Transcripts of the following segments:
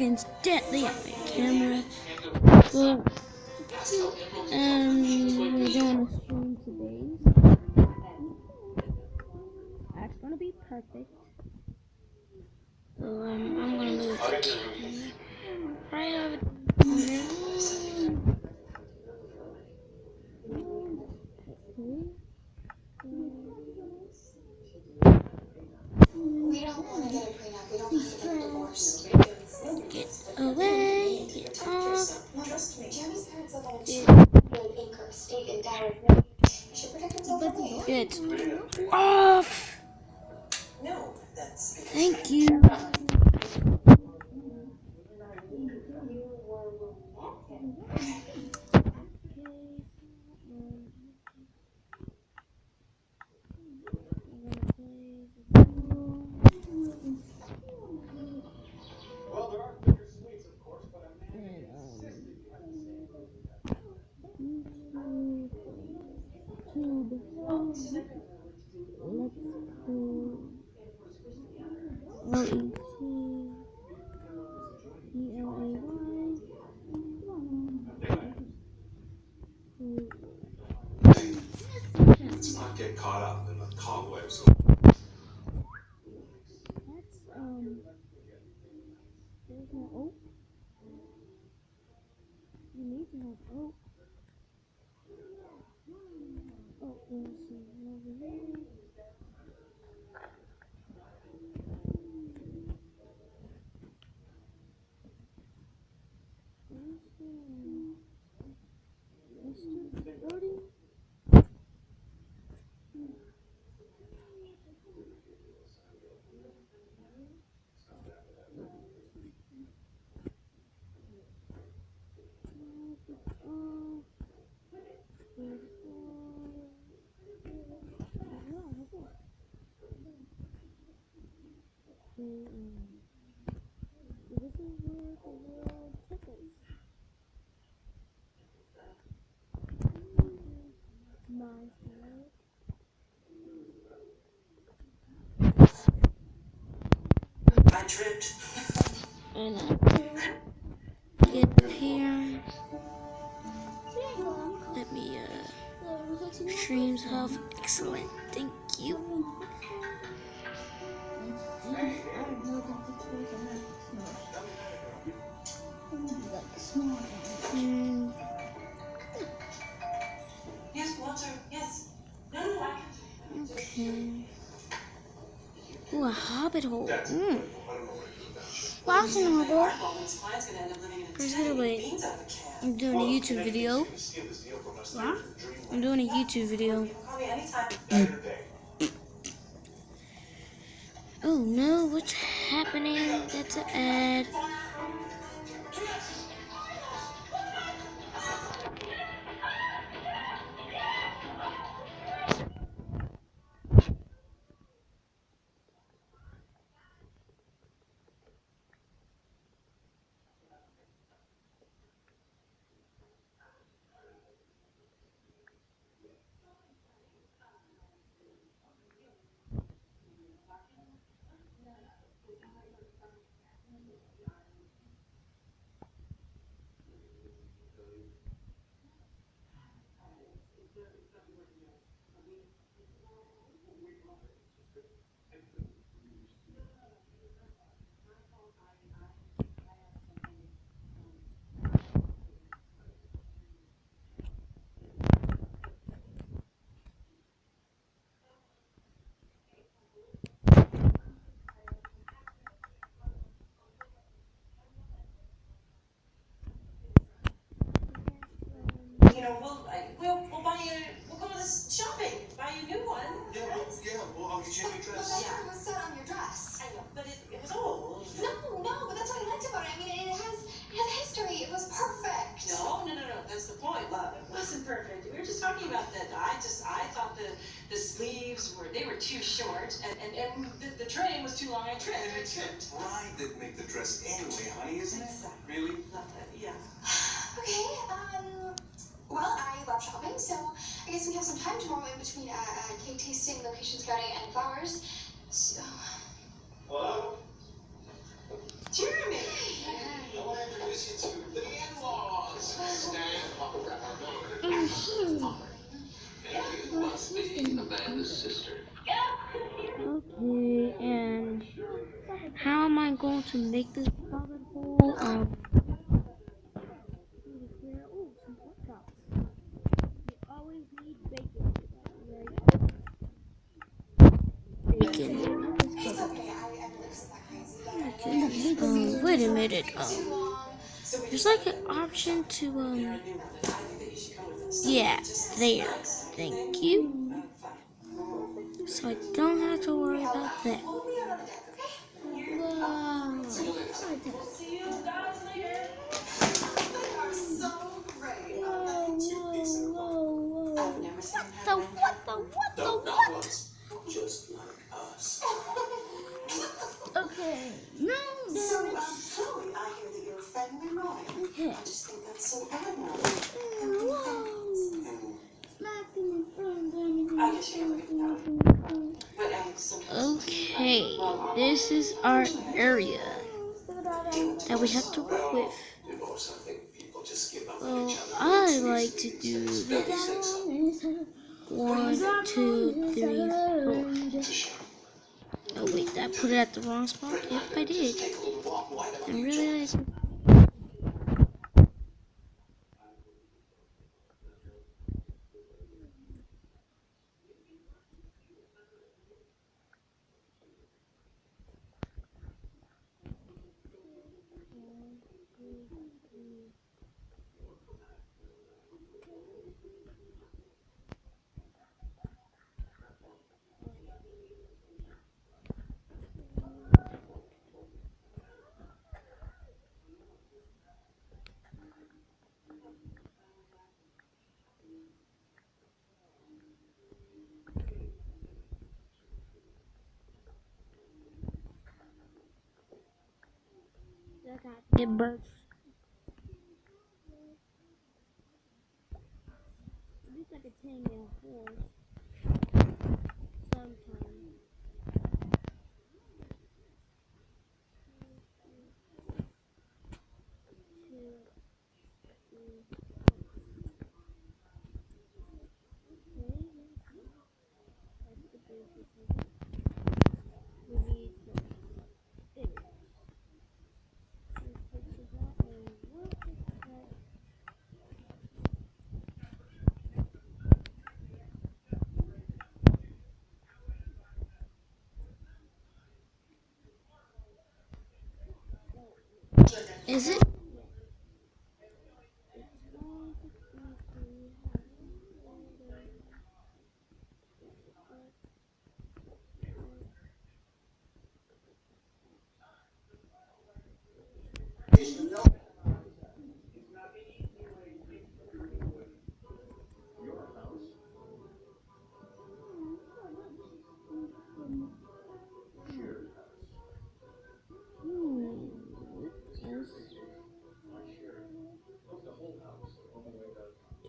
against Deadly on my camera. Well, we're doing a stream today. That's gonna be perfect. So I'm gonna move the camera right over here. We don't want to get a prenup. We don't want to get a divorce. Get away, get off. Trust me. Jeremy's parents live on a 2.8-acre estate in Dallas. You should protect himself from me. Get off. No, that's because Thank you. Let's not get caught up in the cobwebs. There's no oak. You need to have oak. Oh, there's some over here. Mr. Brody? This is where the world tickles. My head. I tripped. And get here. Let me streams health. Excellent. Thank you. Yes, Walter. Yes. No, I can. Okay. Ooh, a hobbit hole. Lots in the hole. First gonna wait. I'm doing a YouTube video. What? I'm doing a YouTube video. Call me anytime. Oh no, what's happening? That's an ad. You know, we'll buy you. We'll go to this shopping. Buy you a new one. Yeah, well, I'll get you a new dress. But that was set on your dress. I know, but it was old. No, but that's what I liked about it. I mean, it has history. It was perfect. No. That's the point, love. It wasn't perfect. We were just talking about that. I thought the sleeves were too short, and the train was too long. I tripped. And it's your bride that make the dress anyway, honey, isn't it? Exactly. Really? Yeah. Okay. Well, I love shopping, so I guess we have some time tomorrow in between cake tasting, location scouting, and flowers. So. Hello? Jeremy! How am I going to make this rabbit hole? Oh, some pork chops. You always need bacon, right? Bacon. It's okay. I really wasn't that crazy. Oh my goodness. Wait a minute. There's like an option to yeah, there. Thank you. So I don't have to worry about that. We'll be out on the deck, okay? Wow. See you guys later. They are so great. Whoa. I've never seen What the? Not once. Just like us. Okay. No. So, Chloe, I hear that you're a family royal. Okay. I just think that's so admirable. Whoa. Smacking in front of me. I guess you never get But Okay, this is our area that we have to work with. Divorce, I think people just give up on Well, each other. I like to do this. 1, 2, 3, 4. It's a shame. Oh wait, did I put it at the wrong spot? Yep, I did. Take a little walk. Why don't I you really like. Get birds. At least I could tame a horse sometime. Is it?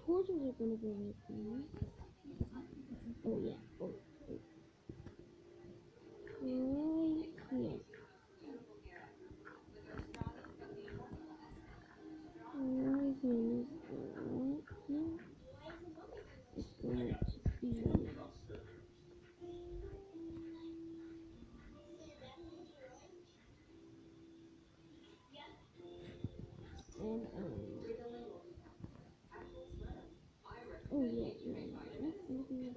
Torches are gonna go right there. Oh yeah. Oh, right here. Right here. Right here. It's going to be. And oh yeah. That's gonna be.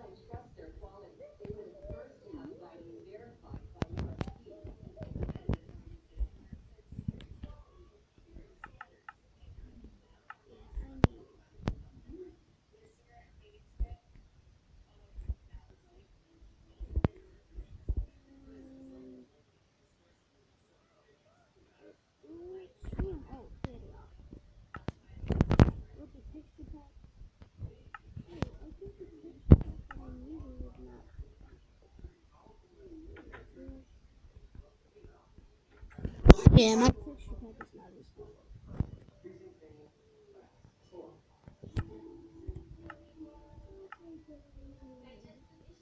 Oh, there it is. With the texture pack. Oh, I think the texture pack that I'm using is not. Yeah, my texture pack is not as good.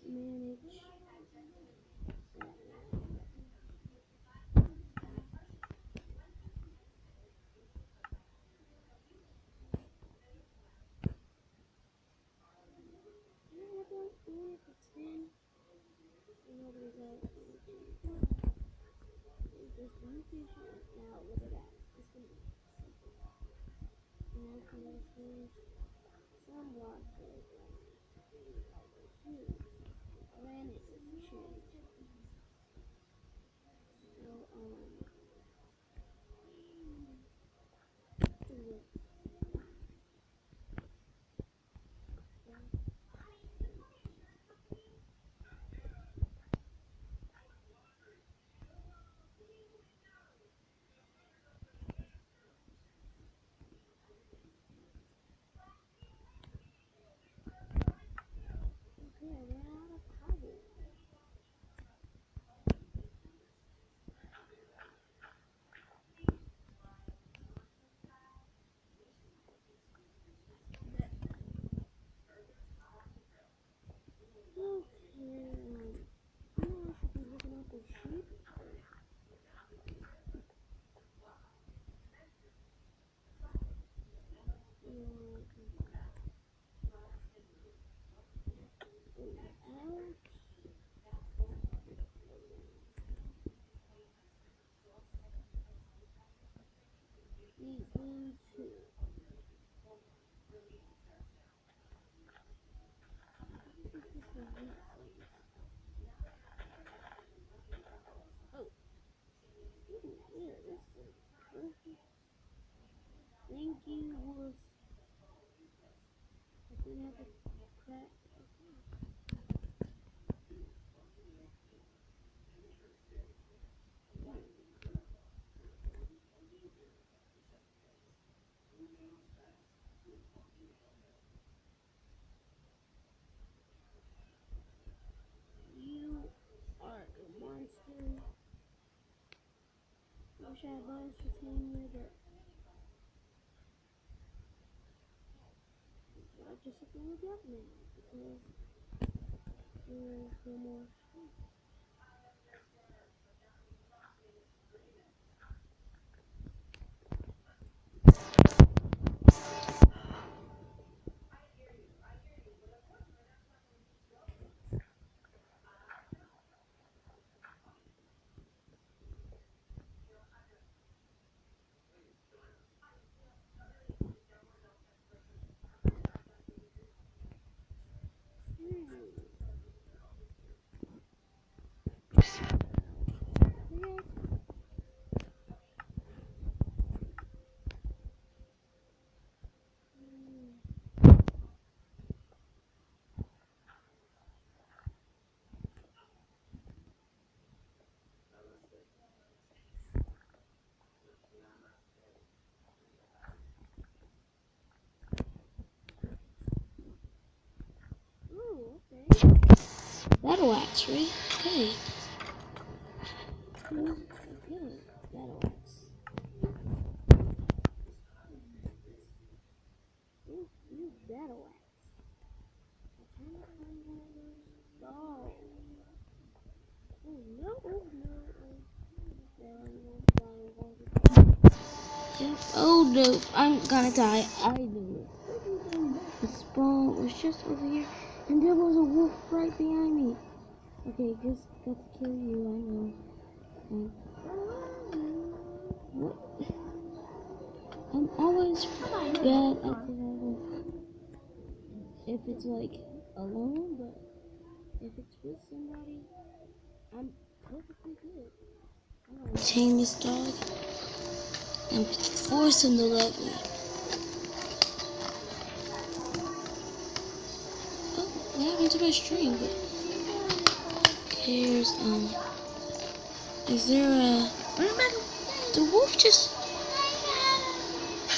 Manage. Now look at that. It's gonna be and after this finish, some blocks are done. Shoot. Granite is changed. So okay, I ran out of cobble. Okay, I should be looking at the sheep. Thank you, Wolf. I didn't have a crack. You are a monster. Wish I had bonus for 10 years, but I just have to look up now because there's no more. Ooh, okay. Battle axe, right? Okay. Okay, battle axe. Ooh, battle axe. I'm trying to find one of those dolls. Oh no, oh no, I'm gonna die. I knew it. The spawn was just over here, and there was a wolf right behind me. Okay, just got to kill you, I know. What? I'm always bad at survival. If it's like alone, but if it's with somebody, I'm perfectly good. I'm gonna tame this dog and force him to love me. Oh, what happened to my stream? But who cares? Is there a... The wolf just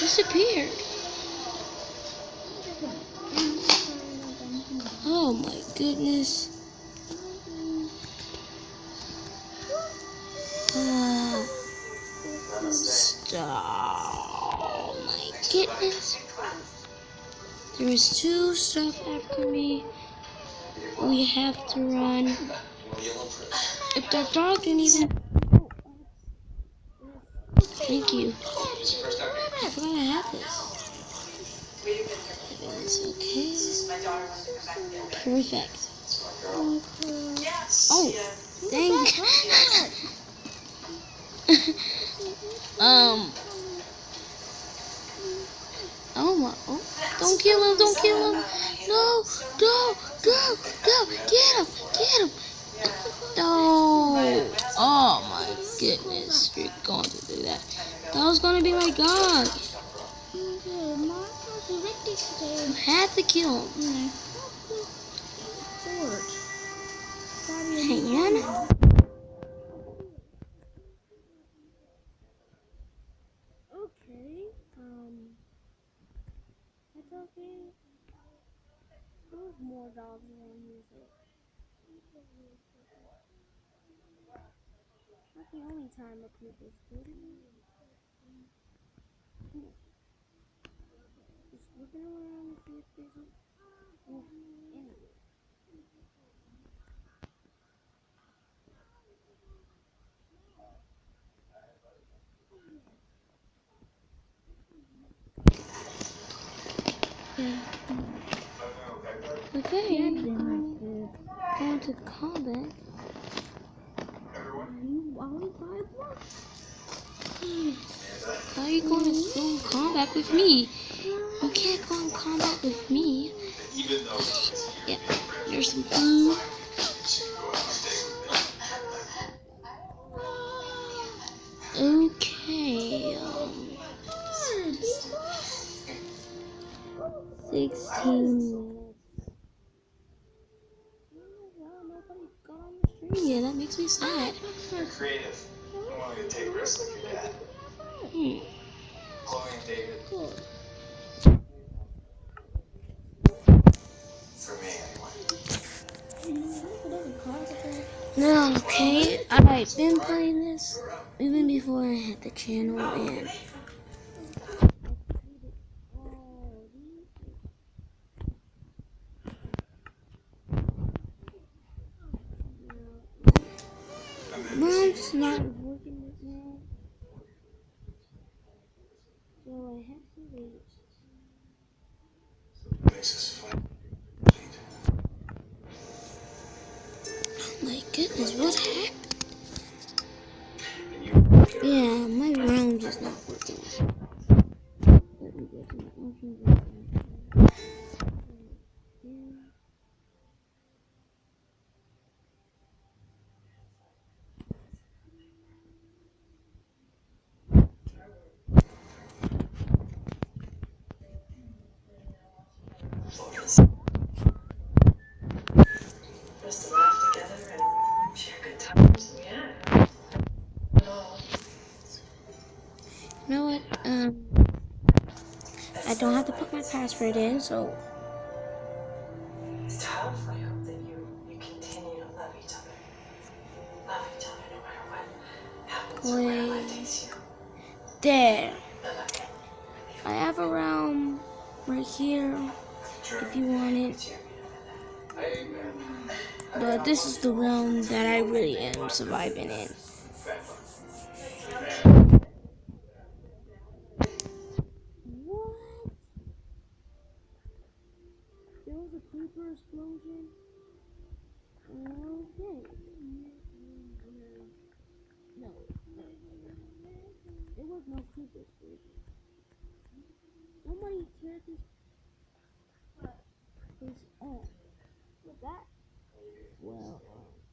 disappeared. Oh my goodness. Stop. Oh my goodness. There is 2 stuff after me. We have to run. If the dog didn't even... Thank you. I forgot I had this. Everything's okay. Perfect. Oh, dang. Don't kill him. Don't kill him. No. Go. Go. Go. Get him. Get him. No. Oh my goodness. You're going to do that. That was going to be my guy. You had to kill him. Hang on. Okay. That's okay. There's more dogs around here, so not the only time a poop is good. Just looking around to see if there's a wolf anywhere. Okay, going to combat. How are you going to go in combat with me? You can't go in combat with me. Yeah, there's some food. Okay, 16 minutes. Yeah, that makes me sad. You're creative. I'm willing to take risks like your dad. Chloe and David. For me, anyway. No, okay. I've been playing this even before I had the channel, and Mom's not working right now, so I have to wait. Makes us fun. My goodness, what happened? Yeah, my round is not working. Let me go to my options. Just to laugh together and share good times. Yeah. You know what? I don't have to put my password in, so It's tough. I hope that you continue to love each other. Love each other no matter what happens or where life takes you. there. But look, I have a round right here if you want it. But this is the round that I really am surviving in. What? There was a creeper explosion? Okay. No. There was no creeper explosion. Somebody tear this place off. What's that? Well,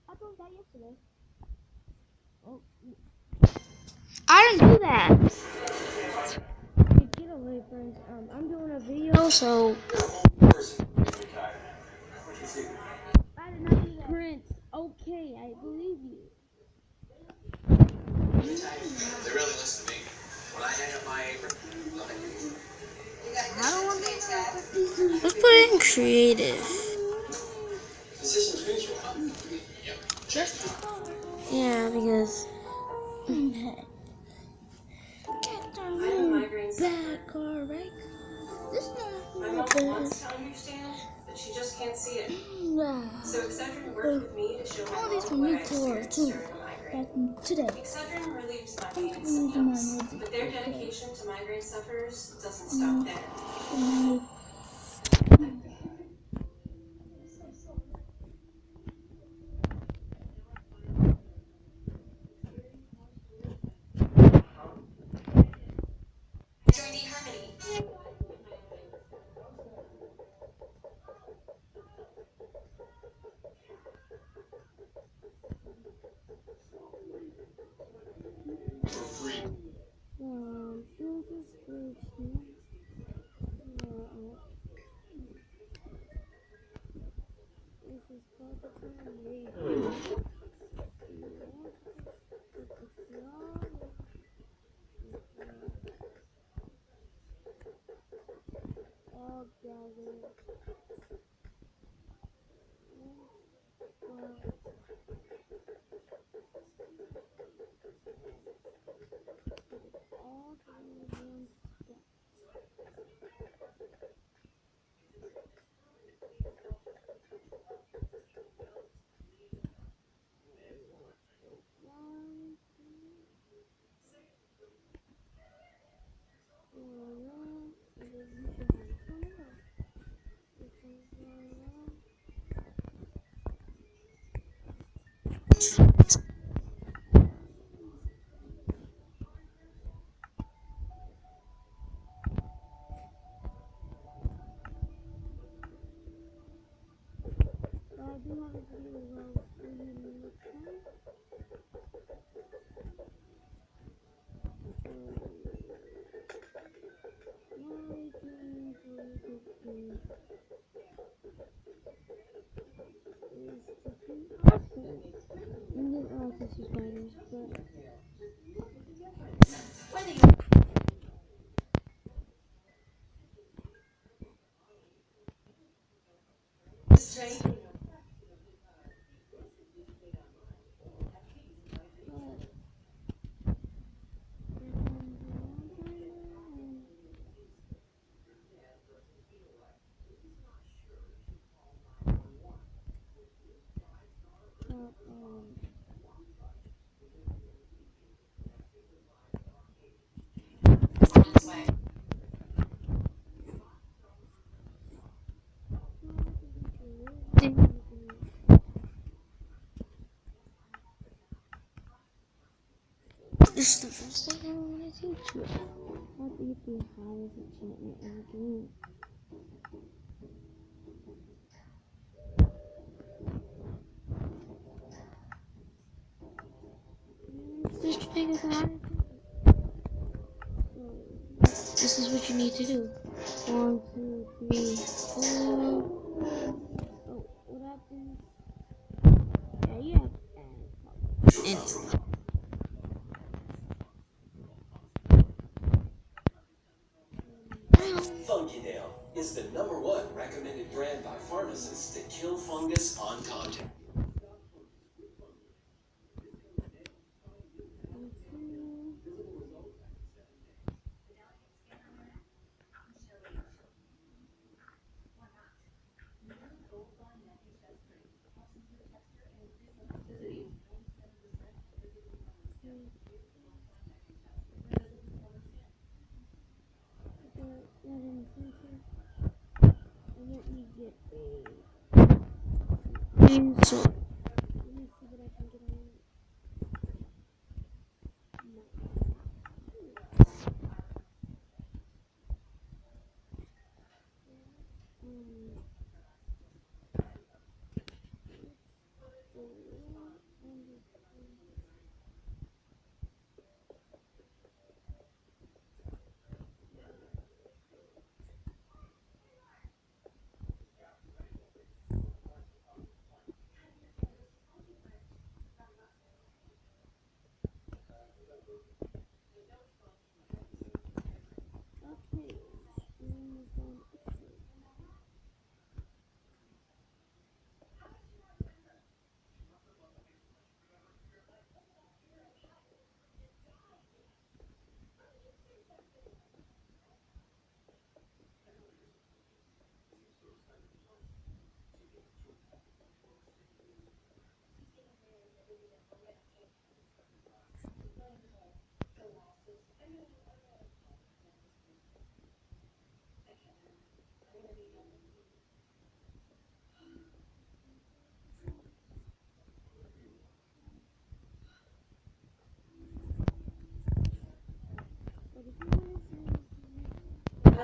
I broke that yesterday. Oh. I didn't do that. Hey, get away, friends. I'm doing a video, so I did not do that. Prince, okay, I believe you. They really listen to me. When I hang up my apron, I don't want to. Let's put it in creative. Positions mutual, huh? Yep. Yeah, because bad car, right? This My not mom bad. wants to understand, but she just can't see it. So Excedrin worked with me to show All my these mom from what I new car experienced too. during a migraine. Back today. Excedrin relieves my I'm pain and using my symptoms, music. but their dedication to migraine sufferers doesn't stop there. Join eHarmony. This is the first thing I want to teach you. How to get the highest enchantment in the game. This thing is high. So this is what you need to do. 1, 2, 3, 4. Oh, what happens? Yeah, you have to add color. Funkydale is the #1 recommended brand by pharmacists to kill fungus on contact. Let me get a chainsaw. Let me see what I can get on. Okay.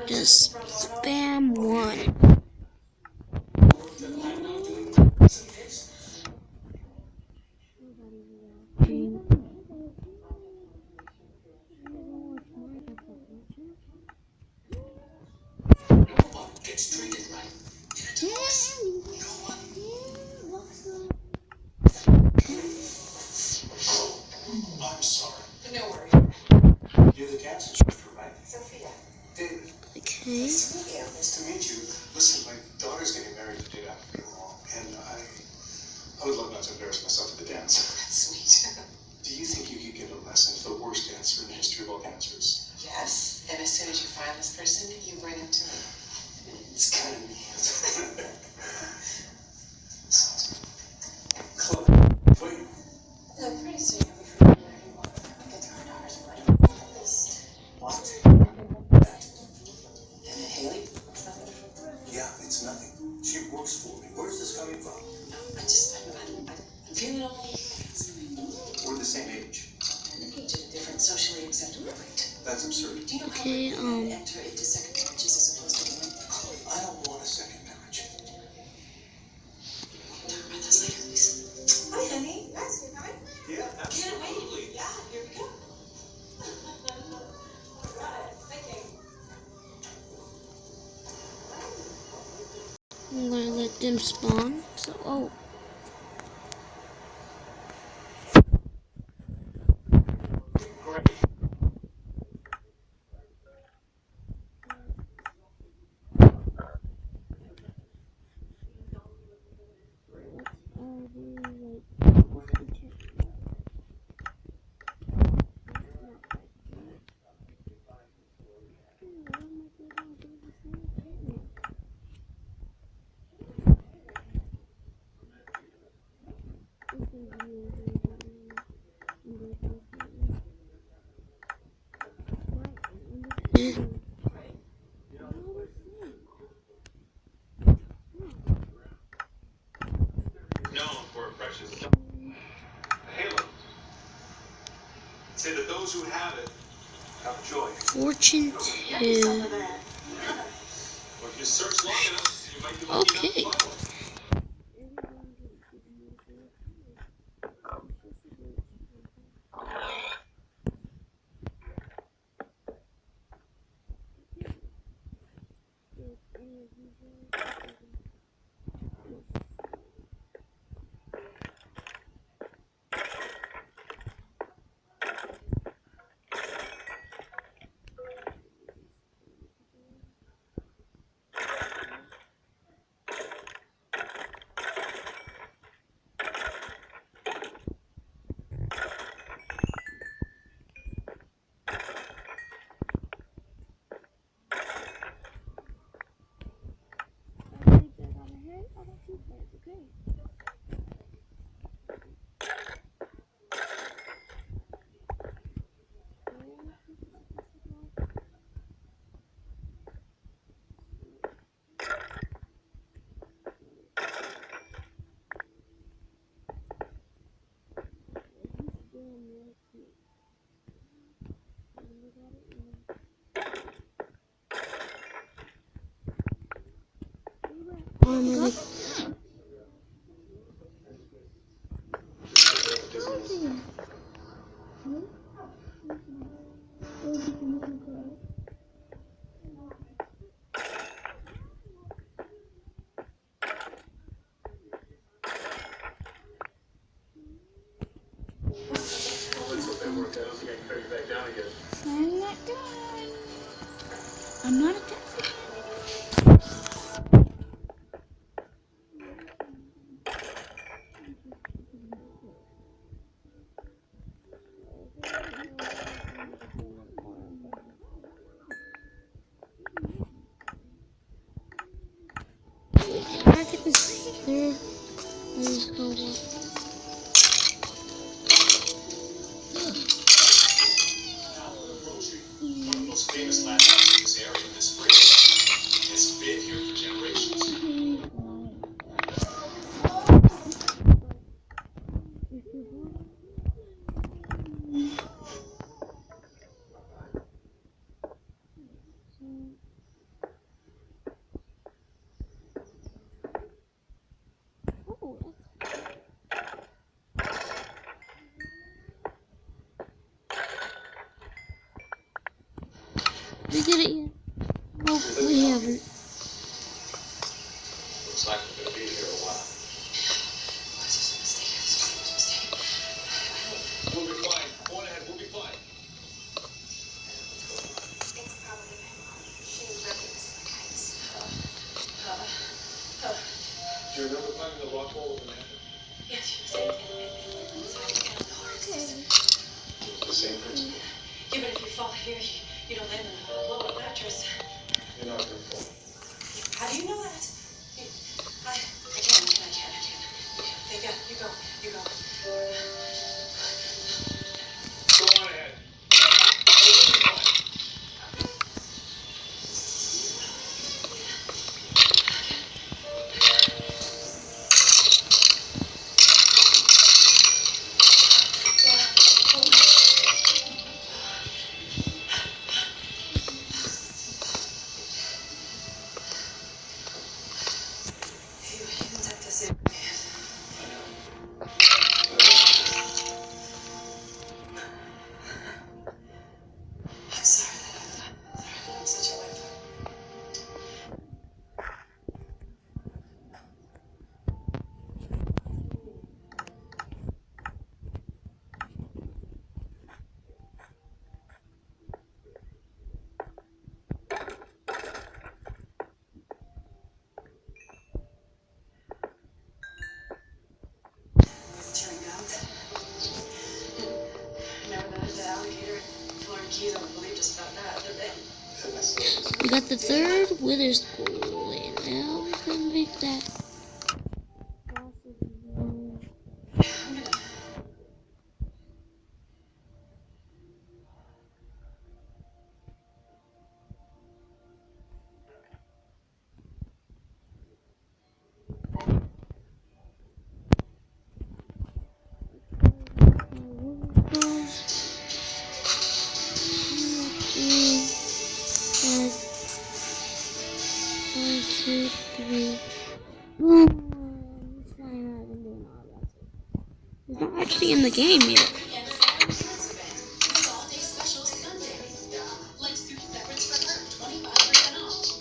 Just spam 1. Gets treated right. I'm sorry. No worries. You're the cancer survivor, right? Sophia. David. Okay. Nice to meet you. Nice to meet you. Listen, my daughter's getting married today after all, and I would love not to embarrass myself at the dance. That's sweet. Do you think you could give a lesson to the worst dancer in the history of all dancers? Yes. And as soon as you find this person, you bring him to me. It's kind of neat. Chloe, wait. Look, pretty soon you'll be free to do whatever you want. Get through our daughter's wedding. At least. What? And then Haley? Yeah, it's nothing. She works for me. Where's this coming from? I'm feeling all. We're the same age. An age at a different socially acceptable rate. That's absurd. Do you know Okay, how men enter into second marriages as opposed to women? I don't want a second marriage. We'll talk about this later, please. Hi, honey. Guys, you coming? Yeah, absolutely. Yeah, here we go. Alright, thank you. I'm gonna let them spawn. So, oh. Known for a precious halo. Say that those who have it have joy. Fortune 2. Or if you search long enough, you might be lucky enough to Okay. find one. I'm not done. I'm not a taxi. Back at this third. Let's go. One of the most famous landmarks in this area, this bridge, has been here for generations. We did it yet? Nope, we haven't. Looks like we're going to be here a while. We'll be fine. Go on ahead. We'll be fine. It's probably she recognized the kites. Do you remember climbing the rock wall of the mountain? Yeah, she was saying it was hard to get on the horse. The same principle. Yeah, but if you fall here, you don't land on a blow-up mattress. You're not going to fall. How do you know that? I can't. Okay, yeah, you go. Go on ahead. We'll be fine. You tucked us in. I'm sorry that I'm such a wimp. Chewing gum. Never noticed that alligator and Florida Keys only believed us about that, did they? We got the third Witherspoon, and now we can make that. 2, 3. Boom. He's flying out and doing all that. He's not actually in the game yet.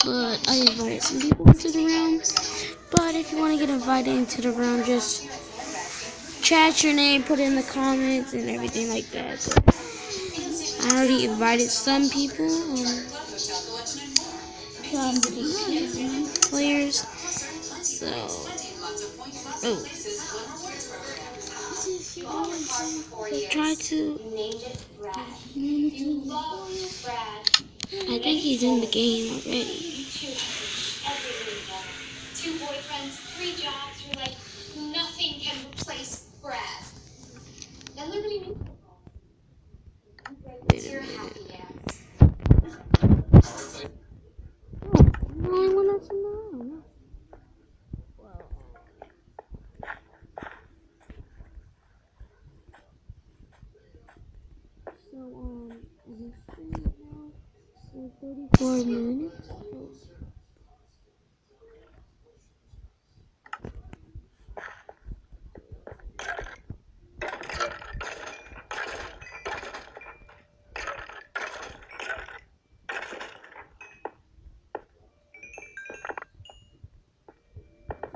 But I invited some people into the room. But if you want to get invited into the room, just chat your name, put it in the comments and everything like that. So I already invited some people, some players. So, try to. I think he's in the game already. 2 boyfriends, 3 jobs, you're like, nothing can replace Brad. Then Liberty knew. You're happy, yeah. No, I want to know. So, is it streaming now? So 34 minutes.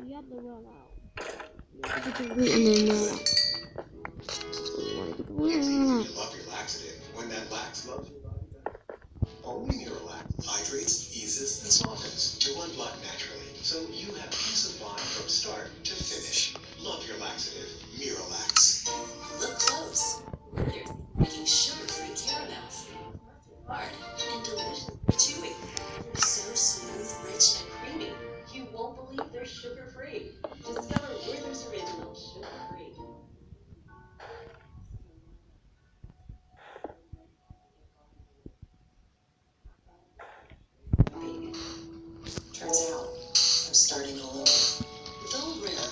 You have to run out. You have to get the root and then run out. So you want to get the root and run out. Love your laxative. When that lax loves your body better. Only Miralax hydrates, eases, and softens to run blood naturally, so you have peace of mind from start to finish. Love your laxative, Miralax. Look close. They're making sugar-free caramel. Hard and delicious. Chewy. So smooth, rich, and creamy. You won't believe they're sugar-free. Discover Werther's Original Sugar-Free. Turns out, I'm starting all over. Though rare,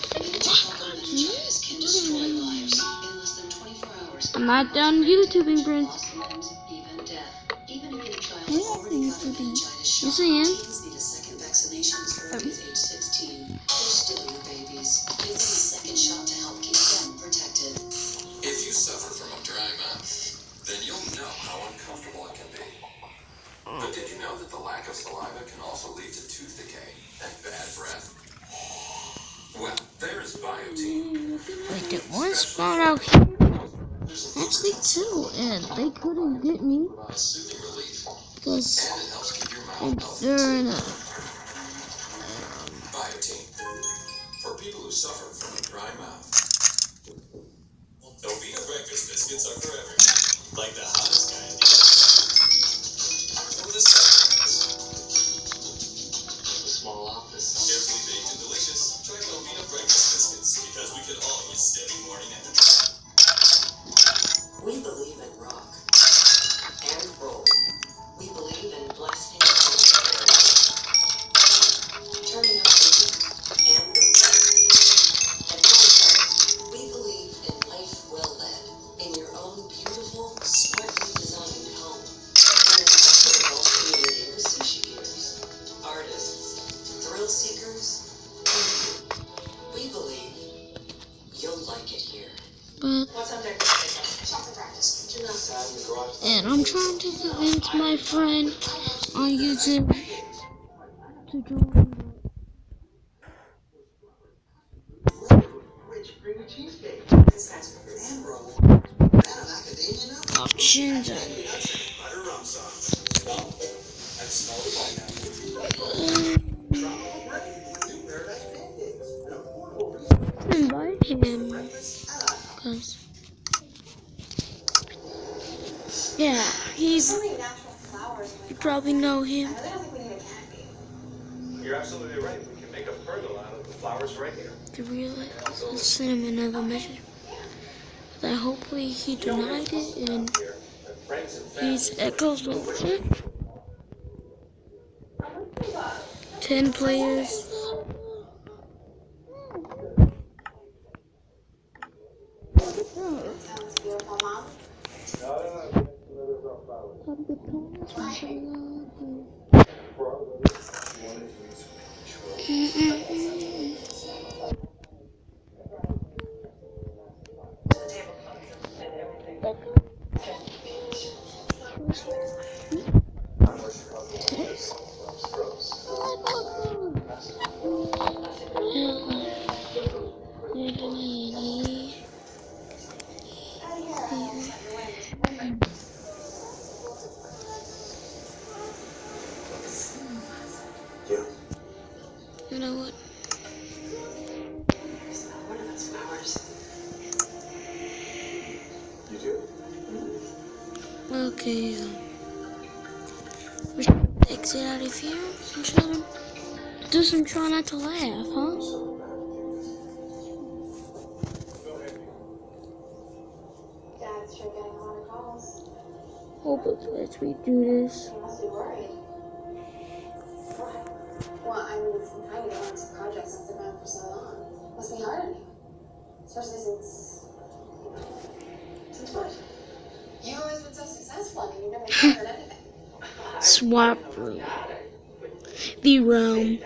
meningitis can destroy lives in less than 24 hours. I'm not done YouTubing, Prince. Sometimes even death. Even if your child I'm not already got YouTubing. meningitis shot, Yes, I am. teens need a second vaccination as early as age 16. They're still your babies. Give them a second shot to help keep them protected. If you suffer from a dry mouth, then you'll know how uncomfortable it can be. But did you know that the lack of saliva can also lead to tooth decay and bad breath? Well, there is Biotene. Wait, did one spawn out here? Actually, two, and they couldn't get me Soothing relief, because and it helps keep your mouth healthy. they're in a. Biotene. For people who suffer from a dry mouth. Novena breakfast biscuits are for everyone. Like the hottest guy in the or the Small office. carefully baked and delicious. Try Novena breakfast biscuits because we could all use steady morning energy. We believe in rock and roll. We believe in blasting turning up the heat and the fun. At Bonfire, we believe in life well led in your own beautiful, smartly designed home. In an equitable community with sushi eaters, artists, thrill seekers, and you. We believe you'll like it here. But What's on deck? Soccer practice. Gymnastics. and I'm trying to convince my friend on YouTube to join. Rich creamy cheesecake. And roll. Options. Butter rum sauce. And small pineapple. Invite him because yeah, you probably know him. You're absolutely right. We can make a pergola out of the flowers right here. To realize, I'll send him another message. That hopefully he denied it and Here, and friends and family. he's echoes over. 10 players. Sounds beautiful, Mom. You know what? What are those flowers? You do? Okay, we should exit out of here and do some try not to laugh, huh? Dad's sure getting a lot of calls. Oh, but let's redo this. He must be worried. Why? Well, I mean, it's been trying to get on some projects off the ground for so long. Must be hard on you. Especially since what? You've always been so successful. I mean, you've never failed at anything. Swap room. The realm.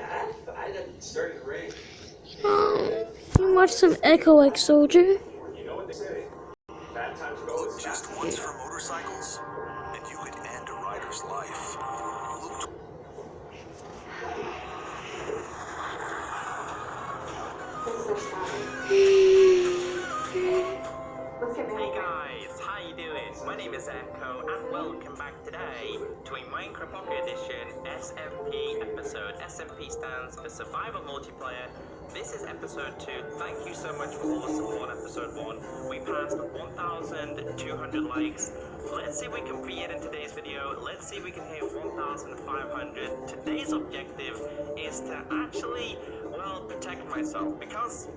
You watch some Echo X Soldier. Just once for motorcycles, and you could end a rider's life. Let's get Hey married. guys, how you doing? My name is Echo, and welcome back today to a Minecraft Pocket Edition SMP episode. SMP stands for Survival Multiplayer. This is episode 2. Thank you so much for all the support on episode 1. We passed 1,200 likes. Let's see if we can beat it in today's video. Let's see if we can hit 1,500. Today's objective is to actually, well, protect myself, because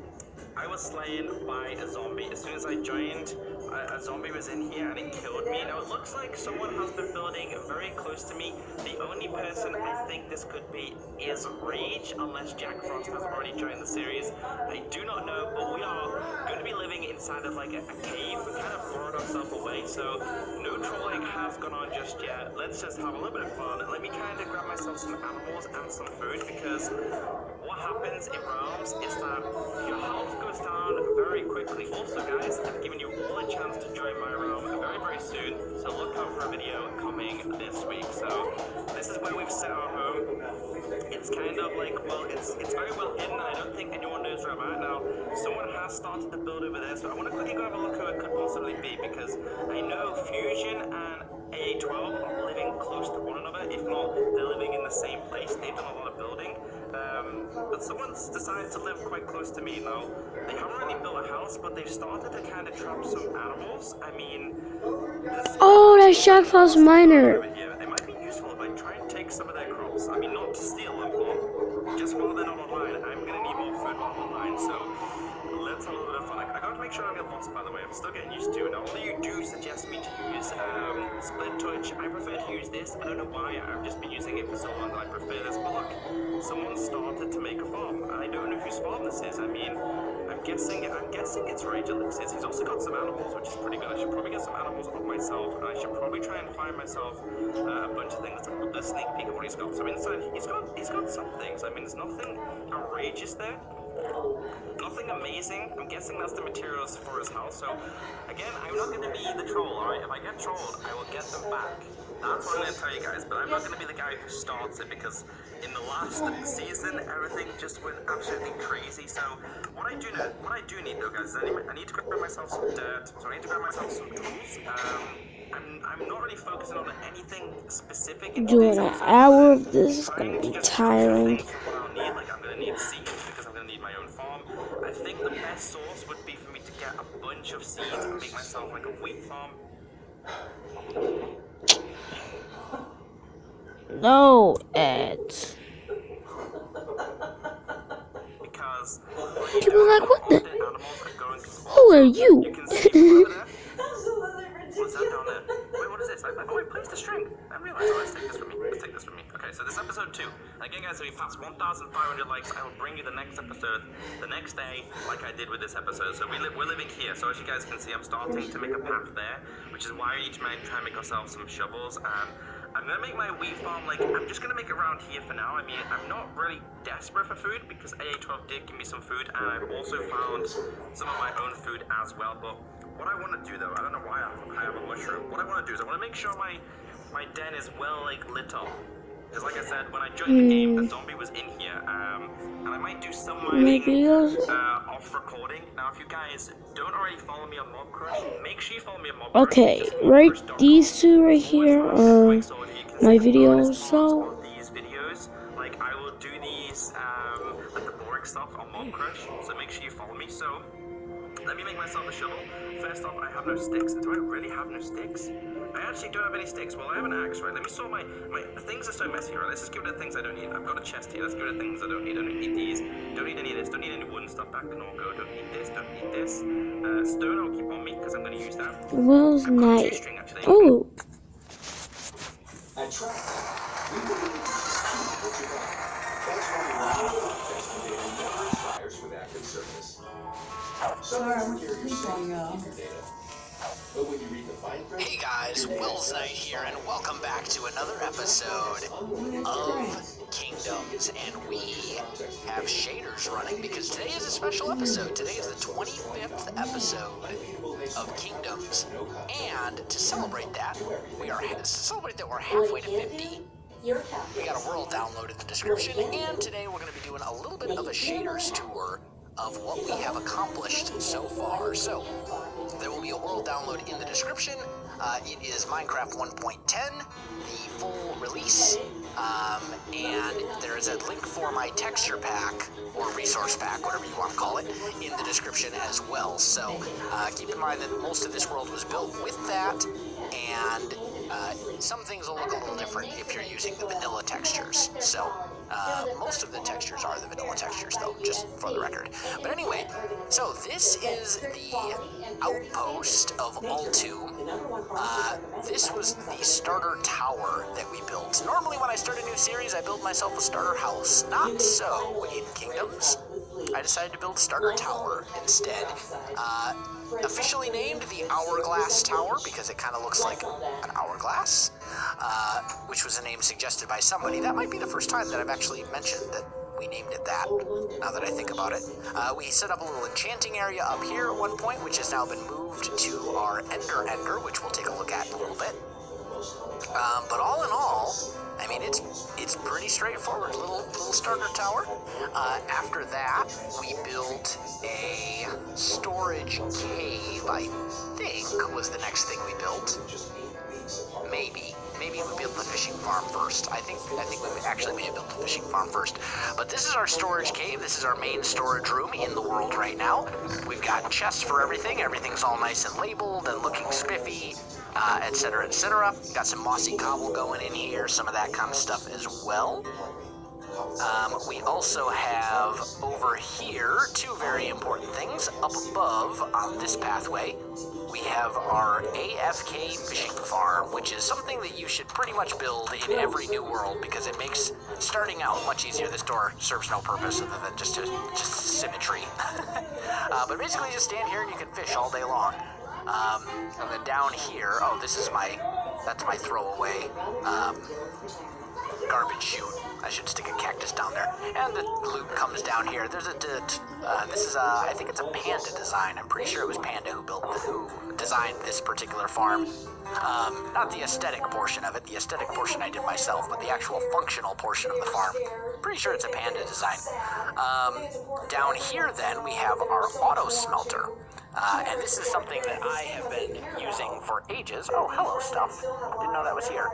I was slain by a zombie. As soon as I joined, a zombie was in here and it killed me. Now it looks like someone has been building very close to me. The only person I think this could be is Rage, unless Jack Frost has already joined the series. I do not know, but we are going to be living inside of like a cave. We kind of borrowed ourselves away, so no trolling has gone on just yet. Let's just have a little bit of fun. Let me kind of grab myself some animals and some food, because what happens in realms is that your health goes down very quickly. Also, guys, I'm giving you all a chance to join my realm very, very soon. So look out for a video coming this week. So this is where we've set our home. It's kind of like, well, it's very well hidden. I don't think anyone knows where I'm at now. Someone has started to build over there, so I want to quickly go have a look who it could possibly be, because I know Fusion and AA12 are living close to one another. If not, they're living in the same place. They've done a lot of building. But someone's decided to live quite close to me now. They haven't really built a house, but they've started to kind of trap some animals. I mean, Oh, that's Jack Frost Miner. over here. It might be useful if I try and take some of their crops. I mean, not to steal them, but just while they're not online, I'm gonna need more food while I'm online. So let's have a little bit of fun. I gotta make sure I don't get lost, by the way. I'm still getting used to it. Now, although you do suggest me to use Split Touch, I prefer to use this. I don't know why. I've just been using it for so long that I prefer this. But look, someone started to make a farm. I don't know whose farm this is. I mean, I'm guessing it's Rage Elixirs. He's also got some animals, which is pretty good. I should probably get some animals of myself, and I should probably try and find myself a bunch of things. Let's do a sneak peek at what he's got. So inside, he's got some things. I mean, there's nothing outrageous there. Nothing amazing. I'm guessing that's the materials for his house. So, again, I'm not going to be the troll, alright? If I get trolled, I will get them back. That's what I'm going to tell you guys. But I'm not going to be the guy who starts it, because in the last season, everything just went absolutely crazy. So, what I do need though, guys, is I need to grab myself some dirt. So I need to grab myself some tools. I'm not really focusing on anything specific. Doing an hour of this is gonna be tiring. Like, I'm gonna need seeds, because I'm gonna need my own farm. I think the best source would be for me to get a bunch of seeds and make myself like a wheat farm. No, Ed. Because People are like, what the? animals are going to spawn. Who are you? You can see them over there. Absolutely ridiculous. What's that down there? Wait, what is this? Oh, it placed a string. I realized. Oh, let's take this with me. Let's take this with me. Okay, so this is episode 2. Again, guys, if we pass 1,500 likes, I will bring you the next episode the next day, like I did with this episode. So we're living here. So as you guys can see, I'm starting to make a path there, which is why I need to try and make ourselves some shovels. And I'm gonna make my wheat farm, like, I'm just gonna make it around here for now. I mean, I'm not really desperate for food, because AA12 did give me some food, and I've also found some of my own food as well. But what I want to do though, I don't know why I have a mushroom. What I want to do is I want to make sure my den is well lit up. Because like I said, when I joined the game, the zombie was in here, and I might do some mining off recording. Now, if you guys don't already follow me on Mob Crush, make sure you follow me on Mob Crush. Okay, right, these two right here are my videos, so these videos, like I will do these, like the boring stuff on Mob Crush, so make sure you follow me. So, let me make myself a shovel. First off, I have no sticks. Do I really have no sticks? I actually don't have any sticks. Well, I have an axe, right? Let me sort my things are so messy, right? Let's just give it the things I don't need. I've got a chest here. Let's give it the things I don't need. I don't need these. Don't need any of this. Don't need any wooden stuff. That can all go. Don't need this. Don't need this. Stone I'll keep on me because I'm going to use that. Well's night. Oh. At Track, we believe you should keep what you got. That's why we never expires with active service. Sometimes you hear your keep your data. But when you read the fine print, hey guys, Will's Knight here, and welcome back to another episode of Kingdoms. And we have shaders running because today is a special episode. Today is the 25th episode of Kingdoms, and to celebrate that, we're halfway to 50. We got a world download in the description, and today we're going to be doing a little bit of a shaders tour of what we have accomplished so far. So, there will be a world download in the description. It is Minecraft 1.10, the full release, and there is a link for my texture pack, or resource pack, whatever you want to call it, in the description as well. So, keep in mind that most of this world was built with that, and some things will look a little different if you're using the vanilla textures. So, most of the textures are the vanilla textures, though, just for the record. But anyway, so this is the outpost of Altum. This was the starter tower that we built. Normally when I start a new series, I build myself a starter house. Not so in Kingdoms. I decided to build a starter tower instead. Officially named the Hourglass Tower because it kind of looks like an hourglass, which was a name suggested by somebody. That might be the first time that I've actually mentioned that we named it that, now that I think about it. We set up a little enchanting area up here at one point, which has now been moved to our Ender, which we'll take a look at in a little bit. But all in all, I mean, it's pretty straightforward. Little starter tower. After that, we built a storage cave, I think was the next thing we built. Maybe we built the fishing farm first. I think we actually may have built the fishing farm first. But this is our storage cave. This is our main storage room in the world right now. We've got chests for everything. Everything's all nice and labeled and looking spiffy. Etc., etc. Got some mossy cobble going in here, some of that kind of stuff as well. We also have over here two very important things. Up above on this pathway, we have our AFK fishing farm, which is something that you should pretty much build in every new world because it makes starting out much easier. This door serves no purpose other than just symmetry. But basically just stand here and you can fish all day long. And then down here, that's my throwaway garbage chute. I should stick a cactus down there. And the loot comes down here. There's I think it's a Panda design. I'm pretty sure it was Panda who designed this particular farm. Not the aesthetic portion of it. The aesthetic portion I did myself, but the actual functional portion of the farm. Pretty sure it's a Panda design. Down here then, we have our auto smelter. And this is something that I have been using for ages. Oh, hello, stuff. Didn't know that was here.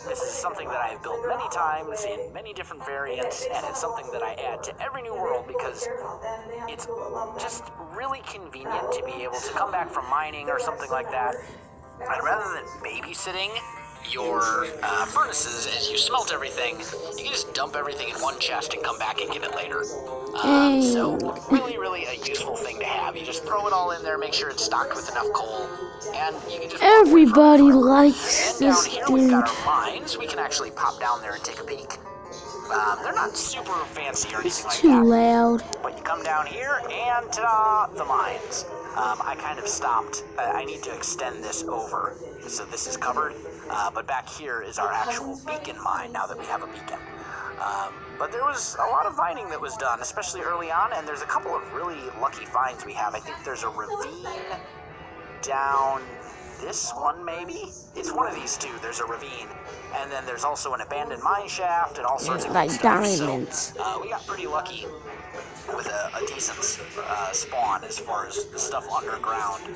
This is something that I've built many times in many different variants, and it's something that I add to every new world because it's just really convenient to be able to come back from mining or something like that. And rather than babysitting your furnaces as you smelt everything, you can just dump everything in one chest and come back and get it later. So really a useful thing to have. You just throw it all in there, make sure it's stocked with enough coal, and you can just everybody likes and this down here dude. we've got our mines. We can actually pop down there and take a peek. They're not super fancy or anything It's like too that. loud. But you come down here and ta-da, the mines. I kind of stopped. I need to extend this over. So this is covered. But back here is our actual beacon mine now that we have a beacon. But there was a lot of mining that was done, especially early on, and there's a couple of really lucky finds we have. I think there's a ravine down this one, maybe? It's one of these two. There's a ravine, and then there's also an abandoned mine shaft and all sorts of Like good stuff. diamonds. So, we got pretty lucky with a decent spawn as far as the stuff underground.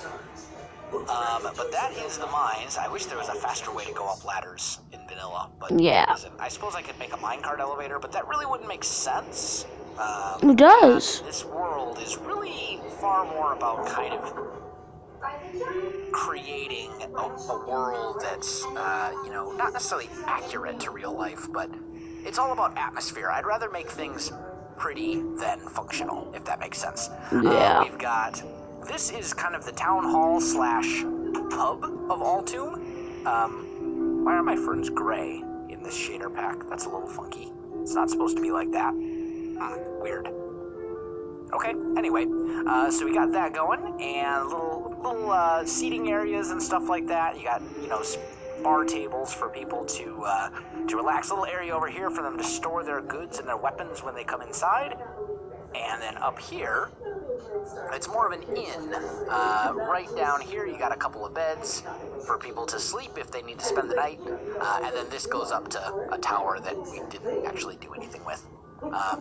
But that is the mines. I wish there was a faster way to go up ladders in vanilla, but Yeah. there isn't. I suppose I could make a minecart elevator, but that really wouldn't make sense. It does. This world is really far more about kind of creating a world that's, not necessarily accurate to real life, but it's all about atmosphere. I'd rather make things pretty than functional, if that makes sense. Yeah. We've got... This is kind of the town hall slash pub of Altoum. Why are my ferns gray in this shader pack? That's a little funky. It's not supposed to be like that. Weird. Okay, anyway, so we got that going, and little seating areas and stuff like that. You got, bar tables for people to relax. A little area over here for them to store their goods and their weapons when they come inside. And then up here, it's more of an inn. Right down here, you got a couple of beds for people to sleep if they need to spend the night. And then this goes up to a tower that we didn't actually do anything with.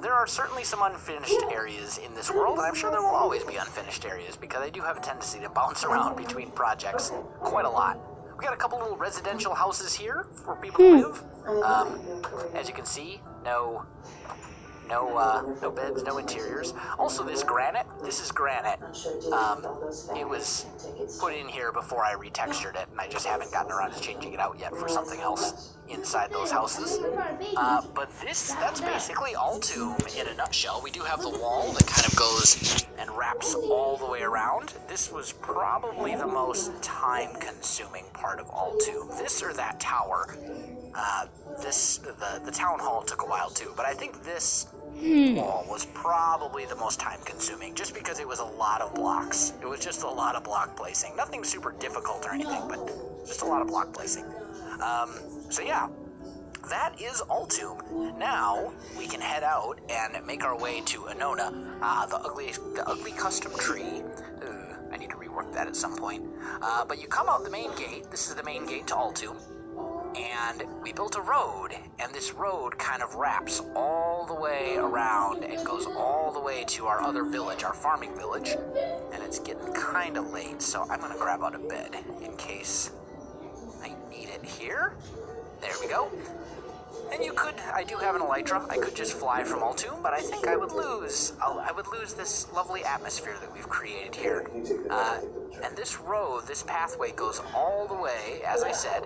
There are certainly some unfinished areas in this world, and I'm sure there will always be unfinished areas because I do have a tendency to bounce around between projects quite a lot. We got a couple little residential houses here for people to live. As you can see, no beds, no interiors. Also, this is granite. It was put in here before I retextured it, and I just haven't gotten around to changing it out yet for something else inside those houses. But that's basically Altoum in a nutshell. We do have the wall that kind of goes and wraps all the way around. This was probably the most time-consuming part of Altoum. This or that tower. The town hall took a while too, but I think this wall was probably the most time consuming just because it was a lot of blocks. It was just a lot of block placing. Nothing super difficult or anything, but just a lot of block placing. So yeah, that is Altoum. Now we can head out and make our way to Anona, the ugly custom tree. I need to rework that at some point. But you come out the main gate. This is the main gate to Altoum. And we built a road, and this road kind of wraps all the way around and goes all the way to our other village, our farming village. And it's getting kind of late, so I'm going to grab out a bed in case I need it here. There we go. And I do have an elytra. I could just fly from Altoum, but I think I would lose this lovely atmosphere that we've created here. And this road, this pathway goes all the way, as I said,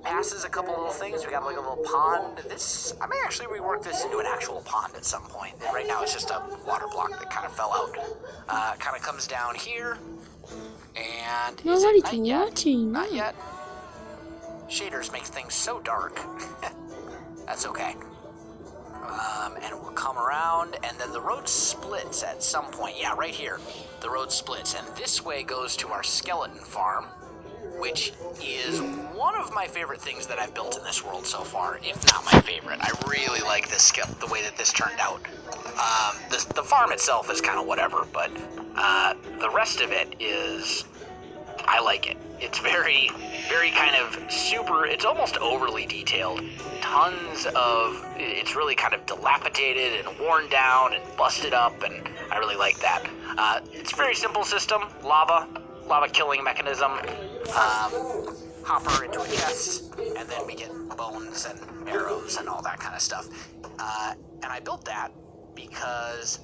passes a couple little things. We got like a little pond. I may actually rework this into an actual pond at some point. Right now it's just a water block that kind of fell out. Kind of comes down here, and Nobody's is it night yet? watching. Not yet. Shaders make things so dark. That's okay. And we'll come around, and then the road splits at some point. Yeah, right here. The road splits, and this way goes to our skeleton farm, which is one of my favorite things that I've built in this world so far, if not my favorite. I really like the way that this turned out. The farm itself is kind of whatever, but the rest of it is... I like it. It's very, very kind of super, it's almost overly detailed. It's really kind of dilapidated and worn down and busted up, and I really like that. It's a very simple system. Lava killing mechanism. Hopper into a chest, and then we get bones and arrows and all that kind of stuff. And I built that because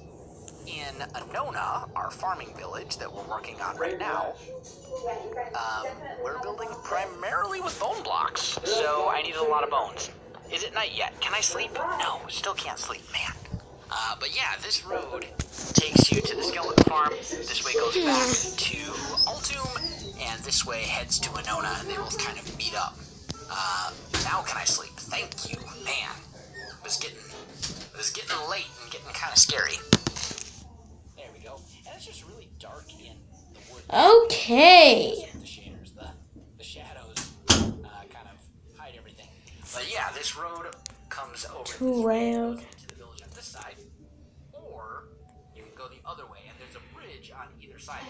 in Anona, our farming village that we're working on right now, we're building primarily with bone blocks, so I needed a lot of bones. Is it night yet? Can I sleep? No, still can't sleep, man. But yeah, this road takes you to the skeleton farm. This way goes back to Altoum, and this way heads to Anona, and they both kind of meet up. Now can I sleep? Thank you, man. It was getting late and getting kind of scary. There we go. And it's just really dark in the woods. Okay. The shaders, the shadows kind of hide everything. But yeah, this road comes over Too loud. to the village this side, or you can go the other way, and there's a bridge on either side.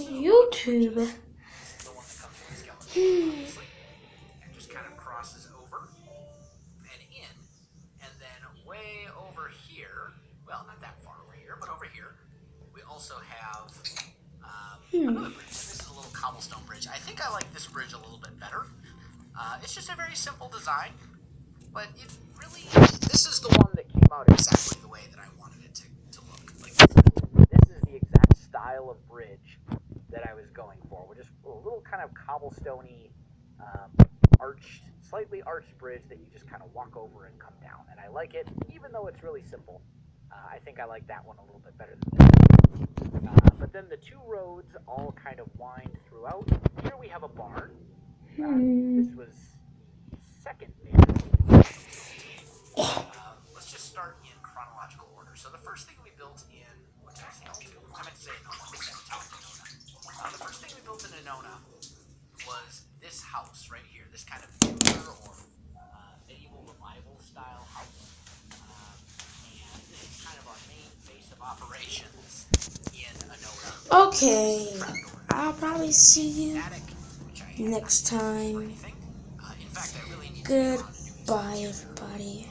YouTube. This is the one that comes with the skeleton, obviously, and just kind of crosses over and in, and then way over here, well, not that far over here, but over here, we also have another bridge. And this is a little cobblestone bridge. I think I like this bridge a little bit better. It's just a very simple design, but it really, this is the one that came out exactly the way that I wanted it to look. Like, this is the exact style of bridge that I was going for. We're just a little kind of cobblestone-y, arched, slightly arched bridge that you just kind of walk over and come down. And I like it, even though it's really simple. I think I like that one a little bit better than this. But then the two roads all kind of wind throughout. Here we have a barn. This was second major. Let's just start in chronological order. So the first thing we built in, what did I say? I meant to say Anona. The first thing we built in Anona was this house right here. This kind of Tudor or medieval revival style house. And this is kind of our main base of operations in Anona. Okay, I'll probably see you next time. Goodbye, everybody.